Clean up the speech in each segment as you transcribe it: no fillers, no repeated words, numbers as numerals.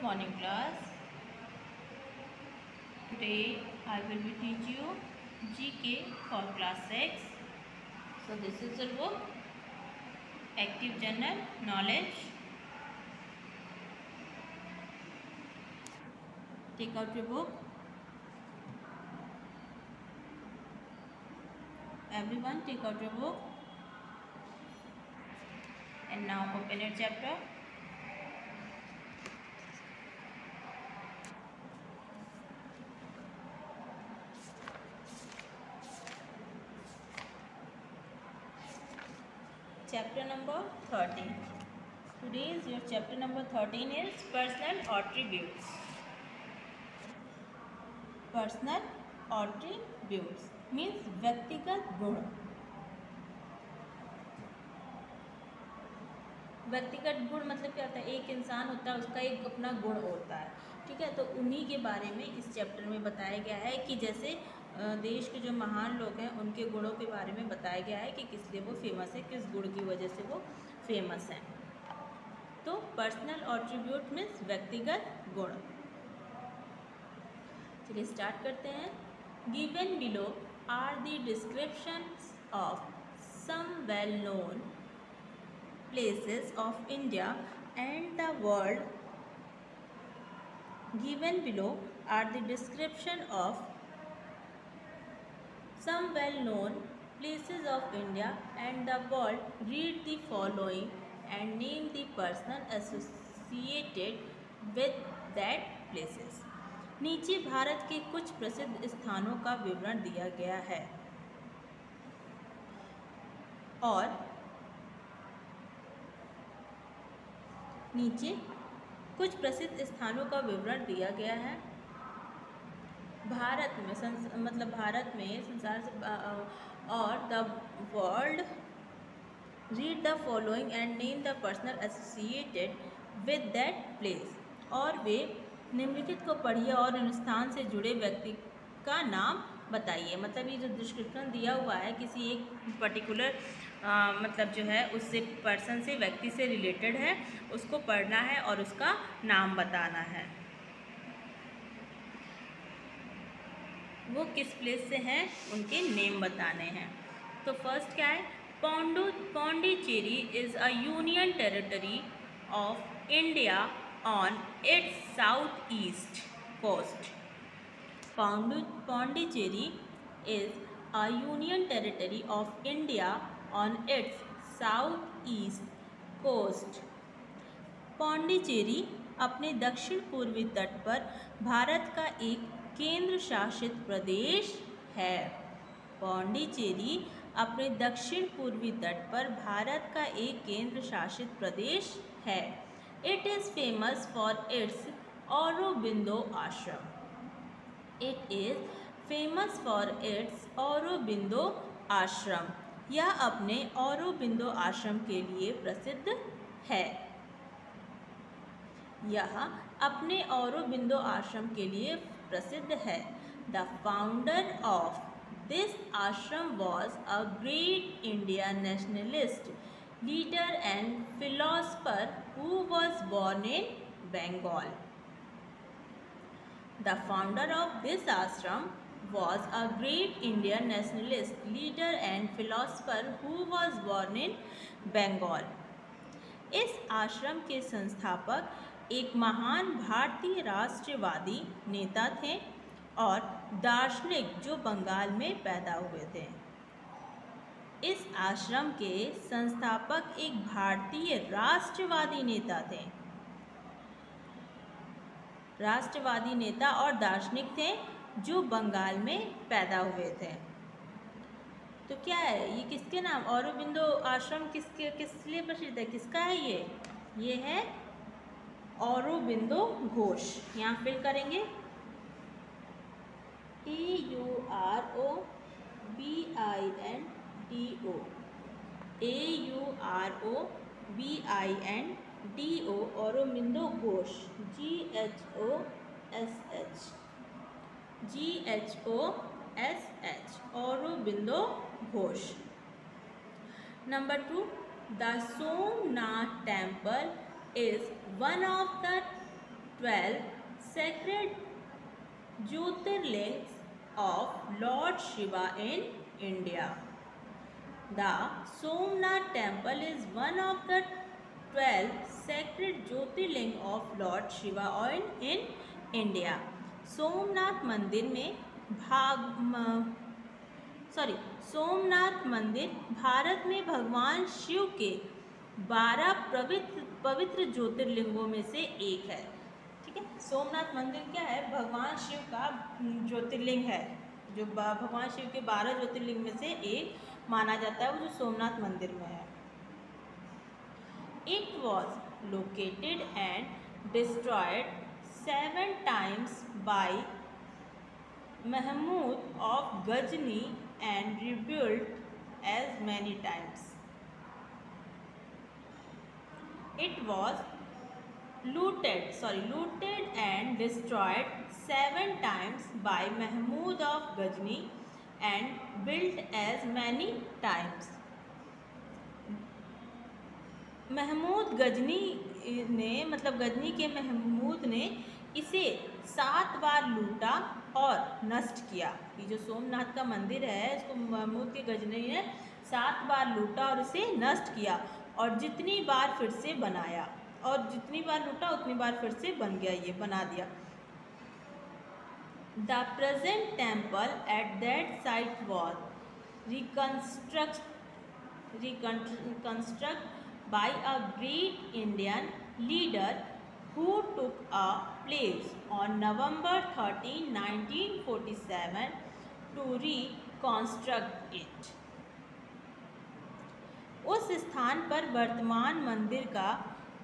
Morning class. Today I will be teach you GK for class 6. So this is your book Active General Knowledge. Take out your book. Everyone take out your book. And now open your chapter. Chapter number 13. Today's your chapter number 13 is personal attributes. Personal attributes means व्यक्तिगत गुण. व्यक्तिगत गुण मतलब क्या होता है? एक इंसान होता है, उसका एक अपना गुण होता है. ठीक है, तो उन्हीं के बारे में इस चैप्टर में बताया गया है कि जैसे देश के जो महान लोग हैं उनके गुणों के बारे में बताया गया है कि किस लिए वो फेमस है, किस गुण की वजह से वो फेमस हैं. तो पर्सनल एट्रीब्यूट मीन्स व्यक्तिगत गुण. चलिए स्टार्ट करते हैं. Given below are the descriptions of some well known places of India and the world. Given below are the description of some well-known places of India and the world. Read the following and name the person associated with that places. नीचे भारत के कुछ प्रसिद्ध स्थानों का विवरण दिया गया है और नीचे कुछ प्रसिद्ध स्थानों का विवरण दिया गया है. भारत में मतलब भारत में संसार से और the world. Read the following and name the personal associated with that place. और वे निम्नलिखित को पढ़िए और उन स्थान से जुड़े व्यक्ति का नाम बताइए. मतलब ये जो डिस्क्रिप्शन दिया हुआ है किसी एक पर्टिकुलर मतलब जो है उससे पर्सन से व्यक्ति से रिलेटेड है, उसको पढ़ना है और उसका नाम बताना है. वो किस प्लेस से हैं उनके नेम बताने हैं. तो फर्स्ट क्या है? Pondicherry is a union territory of India on its south east coast. Pondicherry is a union territory of India on its southeast coast. Pondicherry अपने दक्षिण पूर्वी तट पर भारत का एक केंद्र शासित प्रदेश है. पौंडीचेरी अपने दक्षिण पूर्वी तट पर भारत का एक केंद्र शासित प्रदेश है. It is famous for its Aurobindo आश्रम. It is famous for its Aurobindo आश्रम. यह अपने औरोबिंदो आश्रम के लिए प्रसिद्ध है. यह अपने औरोबिंदो आश्रम के लिए प्रसिद्ध है. The founder of this ashram was a great Indian nationalist leader and philosopher who was born in Bengal. The founder of this ashram was a great Indian nationalist leader and philosopher who was born in Bengal. इस आश्रम के संस्थापक एक महान भारतीय राष्ट्रवादी नेता थे और दार्शनिक जो बंगाल में पैदा हुए थे. इस आश्रम के संस्थापक एक भारतीय राष्ट्रवादी नेता थे. राष्ट्रवादी नेता और दार्शनिक थे जो बंगाल में पैदा हुए थे. तो क्या है ये? किसके नाम? औरोबिंदो आश्रम किस लिए प्रसिद्ध है? किसका है ये? ये है औरोबिंदो घोष. यहाँ फिल करेंगे AUROBINDO Aurobindo Ghosh. GHOSH Aurobindo Ghosh. Number 2, the Somnath temple is one of the 12 sacred Jyotirlings of Lord Shiva in India. The Somnath temple is one of the 12 sacred Jyotirling of Lord Shiva in India. Somnath मंदिर में सोमनाथ मंदिर भारत में भगवान शिव के 12 पवित्र ज्योतिर्लिंगों में से एक है। ठीक है, सोमनाथ मंदिर क्या है? भगवान शिव का ज्योतिर्लिंग है, जो भगवान शिव के 12 ज्योतिर्लिंग में से एक माना जाता है, वो जो सोमनाथ मंदिर में है। It was located and destroyed 7 times by Mahmud of Ghazni and rebuilt as many times. It was looted and destroyed 7 times by Mahmud of Ghazni and built as many times. Mahmud Ghazni ने, मतलब गजनी के महमूद ने इसे 7 बार लूटा और नष्ट किया। ये जो सोमनाथ का मंदिर है, इसको महमूद के गजनी ने 7 बार लूटा और इसे नष्ट किया, और जितनी बार फिर से बनाया, और जितनी बार लूटा उतनी बार फिर से बन गया, ये बना दिया। The present temple at that site was reconstruct by a great Indian leader who took a place on November 13, 1947 to reconstruct it. उस स्थान पर वर्तमान मंदिर का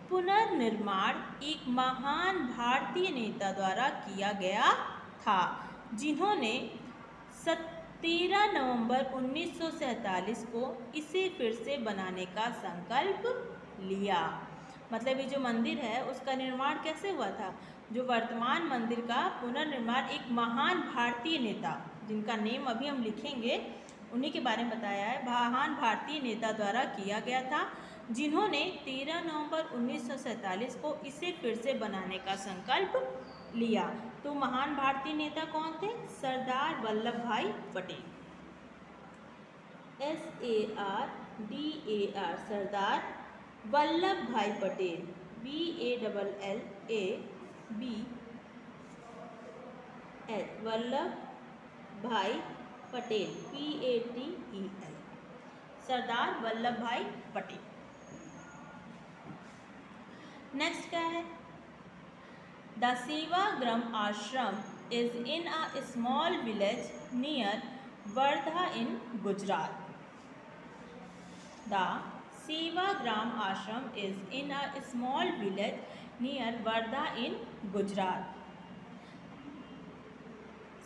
पुनर्निर्माण एक महान भारतीय नेता द्वारा किया गया था, जिन्होंने 13 नवंबर 1947 को इसे फिर से बनाने का संकल्प लिया। मतलब ये जो मंदिर है उसका निर्माण कैसे हुआ था? जो वर्तमान मंदिर का पुनर्निर्माण एक महान भारतीय नेता, जिनका नेम अभी हम लिखेंगे, उन्हीं के बारे में बताया है। महान भारतीय नेता द्वारा किया गया था, जिन्होंने 13 नवंबर 1947 को इसे फिर से बनाने का संकल्प लिया। तो महान भारतीय नेता कौन थे? सरदार वल्लभ भाई पटेल। SARDAR, सरदार वल्लभ भाई पटेल। BALLABL, वल्लभ भाई पटेल, PATEL, सरदार वल्लभ भाई पटेल। नेक्स्ट क्या है? The Sevagram ashram is in a small village near Wardha in Gujarat. The Sevagram ashram is in a small village near Wardha in Gujarat.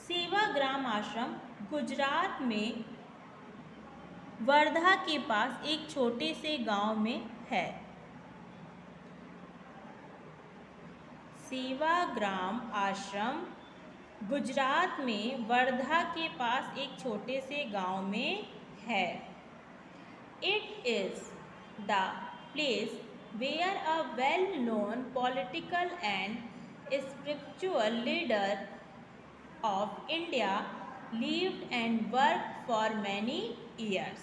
Sevagram आश्रम गुजरात में वर्धा के पास एक छोटे से गांव में है। सेवाग्राम आश्रम गुजरात में वर्धा के पास एक छोटे से गांव में है। It is the place where a well known political and spiritual leader of India lived and worked for many years.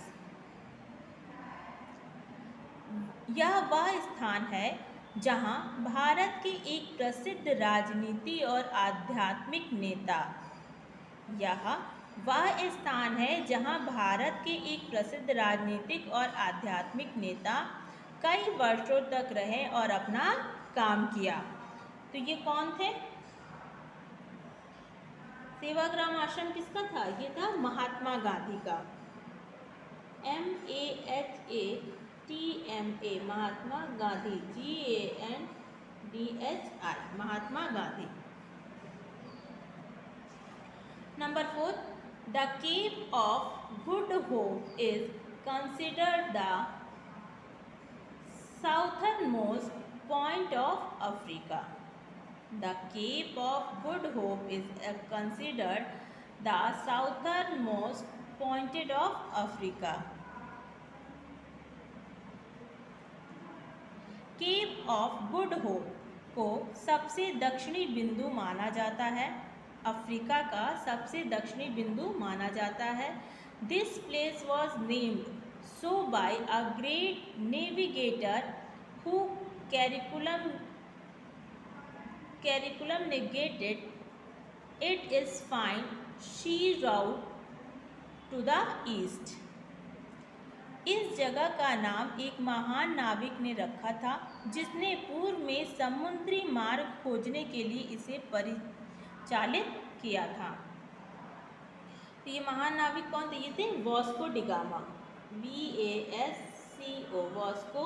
यह वह स्थान है जहां भारत के एक प्रसिद्ध राजनीति और आध्यात्मिक नेता यह वह स्थान है जहां भारत के एक प्रसिद्ध राजनीतिक और आध्यात्मिक नेता कई वर्षों तक रहे और अपना काम किया। तो ये कौन थे? सेवाग्राम आश्रम किसका था? ये था महात्मा गांधी का। MAHATMA, Mahatma Gandhi, GANDHI, Mahatma Gandhi. Number 4, the Cape of Good Hope is considered the southern most point of Africa. The Cape of Good Hope is considered the southernmost point of Africa. Cape of Good Hope को सबसे दक्षिणी बिंदु माना जाता है। Africa का सबसे दक्षिणी बिंदु माना जाता है। This place was named so by a great navigator who curriculum negated it is fine she route to the east। इस जगह का नाम एक महान नाविक ने रखा था जिसने पूर्व में समुद्री मार्ग खोजने के लिए इसे परिचालित किया था। तो ये महान नाविक कौन थे? ये थे Vasco D gamma, VASCO, Vasco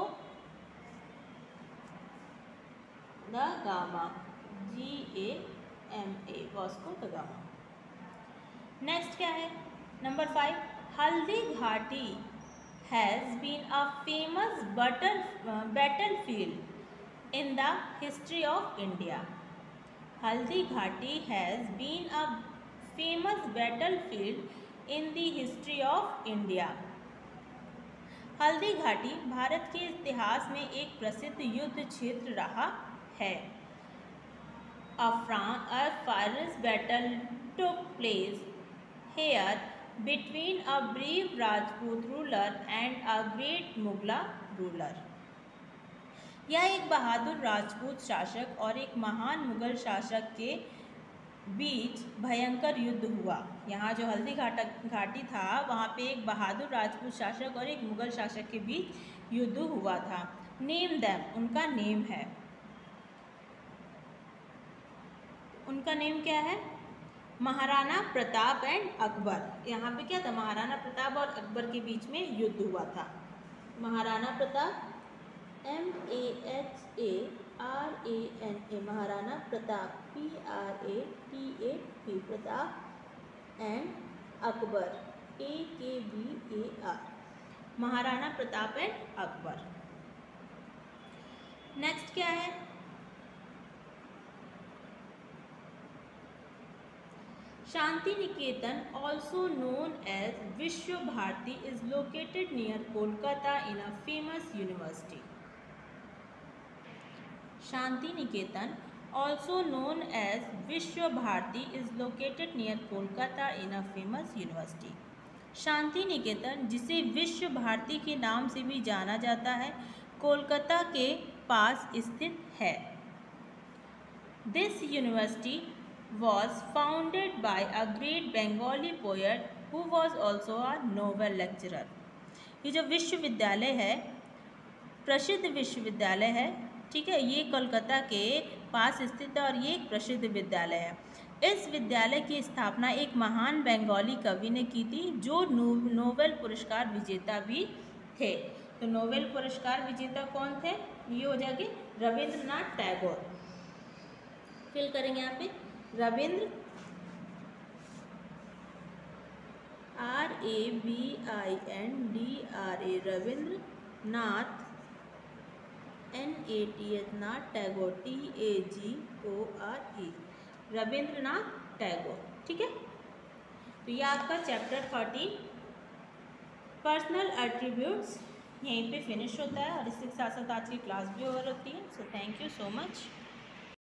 the gamma, GAMA, Vasco the gamma. Next क्या है? Number 5, Haldi Ghati has been a famous battlefield in the history of India। Haldi Ghati has been a famous battlefield in the history of India। Haldi Ghati Bharat के इतिहास में एक प्रसिद्ध युद्ध क्षेत्र रहा है। A fierce battle took place here between a brave Rajput ruler and a great Mughal ruler। यह एक बहादुर राजपूत शासक और एक महान मुगल शासक के बीच भयंकर युद्ध हुआ। यहाँ जो हल्दी घाटी था वहाँ पे एक बहादुर राजपूत शासक और एक मुगल शासक के बीच युद्ध हुआ था। नेम देम, उनका नेम है, उनका नेम क्या है? महाराणा प्रताप एंड अकबर। यहाँ पे क्या था? महाराणा प्रताप और अकबर के बीच में युद्ध हुआ था। Maharana Pratap MAHARANA, Maharana Pratap PRATAP, Pratap and Akbar AKBAR, Maharana Pratap and Akbar. Next क्या है? Shanti Niketan, also known as विश्व Bharti, is located near Kolkata in a famous university। Shanti Niketan, also known as विश्व Bharti, is located near Kolkata in a famous university। Shanti Niketan, जिसे विश्व भारती के नाम से भी जाना जाता है, कोलकाता के पास स्थित है। This university was founded by a great Bengali poet who was also a Nobel lecturer। ये जो विश्वविद्यालय है, प्रसिद्ध विश्वविद्यालय है, ठीक है, ये कोलकाता के पास स्थित है और ये एक प्रसिद्ध विद्यालय है। इस विद्यालय की स्थापना एक महान बंगाली कवि ने की थी जो नोबेल पुरस्कार विजेता भी थे। तो नोबेल पुरस्कार विजेता कौन थे? ये हो जाएंगे रविंद्रनाथ टैगोर। फिल करेंगे यहाँ पे Ravindra, RABINDRA, Rabindranath, NATH Tagore, TAGORE, Rabindranath Tagore. ठीक है, तो ये आपका चैप्टर 30 पर्सनल एट्रीब्यूट्स यहीं पे फिनिश होता है और इसके साथ साथ आज की क्लास भी ओवर होती है। So thank you so much.